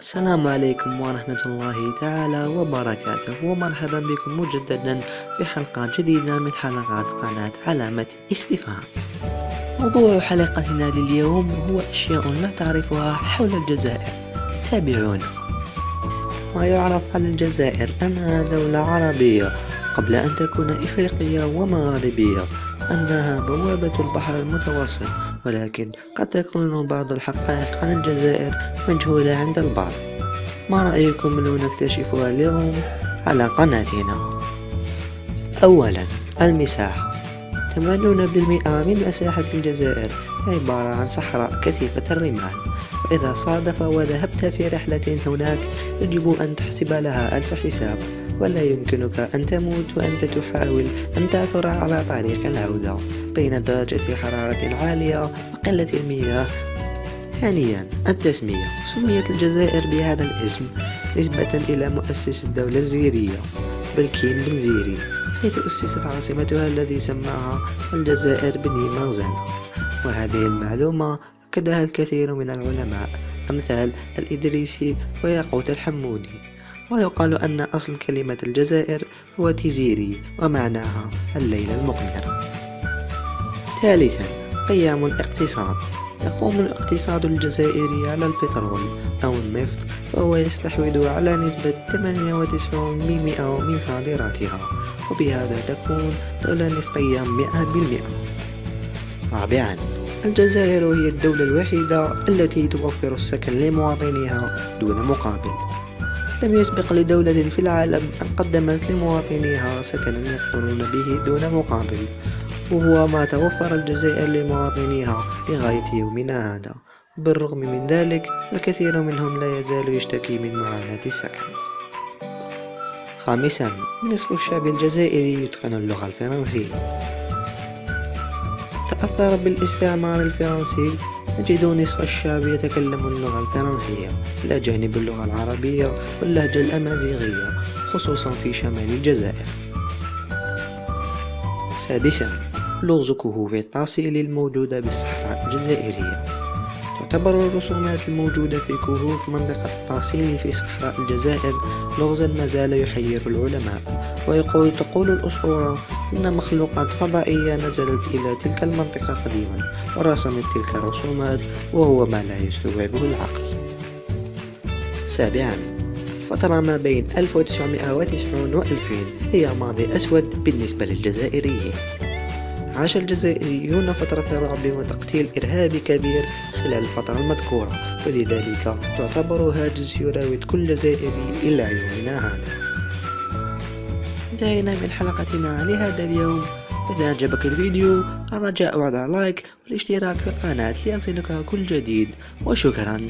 السلام عليكم ورحمة الله تعالى وبركاته، ومرحبا بكم مجددا في حلقة جديدة من حلقات قناة علامة استفهام. موضوع حلقتنا لليوم هو أشياء لا تعرفها حول الجزائر. تابعونا. ما يعرف عن الجزائر أنها دولة عربية قبل أن تكون إفريقية ومغاربية، أنها بوابة البحر المتوسط، ولكن قد تكون بعض الحقائق عن الجزائر مجهولة عند البعض. ما رأيكم لو نكتشفها اليوم على قناتنا؟ أولا، المساحة. 80% من مساحة الجزائر عبارة عن صحراء كثيفة الرمال، وإذا صادف وذهبت في رحلة هناك يجب أن تحسب لها ألف حساب، ولا يمكنك أن تموت وأنت تحاول أن تعثر على طريق العودة بين درجة حرارة عالية وقلة المياه. ثانيا، التسمية. سميت الجزائر بهذا الاسم نسبة إلى مؤسس الدولة الزيرية بلكين بن زيري، حيث أسست عاصمتها الذي سماها الجزائر بني مغزنة. وهذه المعلومة أكدها الكثير من العلماء أمثال الإدريسي وياقوت الحمودي. ويقال أن أصل كلمة الجزائر هو تيزيري ومعناها الليل المقمر. ثالثا، قيام الاقتصاد. يقوم الاقتصاد الجزائري على البترول أو النفط، وهو يستحوذ على نسبة 98% من صادراتها، وبهذا تكون دولة نفطية 100%. رابعا، الجزائر هي الدولة الوحيدة التي توفر السكن لمواطنيها دون مقابل. لم يسبق لدولة في العالم أن قدمت لمواطنيها سكنا يقطنون به دون مقابل، وهو ما توفر الجزائر لمواطنيها لغاية يومنا هذا. بالرغم من ذلك الكثير منهم لا يزال يشتكي من معاناة السكن. خامسا، نصف الشعب الجزائري يتقن اللغة الفرنسية. تأثر بالاستعمار الفرنسي، نجد نصف الشعب يتكلم اللغة الفرنسية إلى جانب اللغة العربية واللهجة الأمازيغية، خصوصا في شمال الجزائر. سادسا، لغز كهوف التاصيل الموجودة بالصحراء الجزائرية. تعتبر الرسومات الموجودة في كهوف منطقة التاصيل في صحراء الجزائر لغزا ما زال يحير العلماء، تقول الأسطورة أن مخلوقات فضائية نزلت إلى تلك المنطقة قديما ورسمت تلك الرسومات، وهو ما لا يستوعبه العقل. سابعا، الفترة ما بين 1990 و 2000 هي ماضي أسود بالنسبة للجزائريين. عاش الجزائريون فترة رعب وتقتيل إرهابي كبير خلال الفترة المذكورة، ولذلك تعتبر هاجس يراود كل جزائري إلى يومنا هذا. انتهينا من حلقتنا لهذا اليوم. إذا أعجبك الفيديو الرجاء على لايك والاشتراك في القناة ليصلك كل جديد، وشكرا.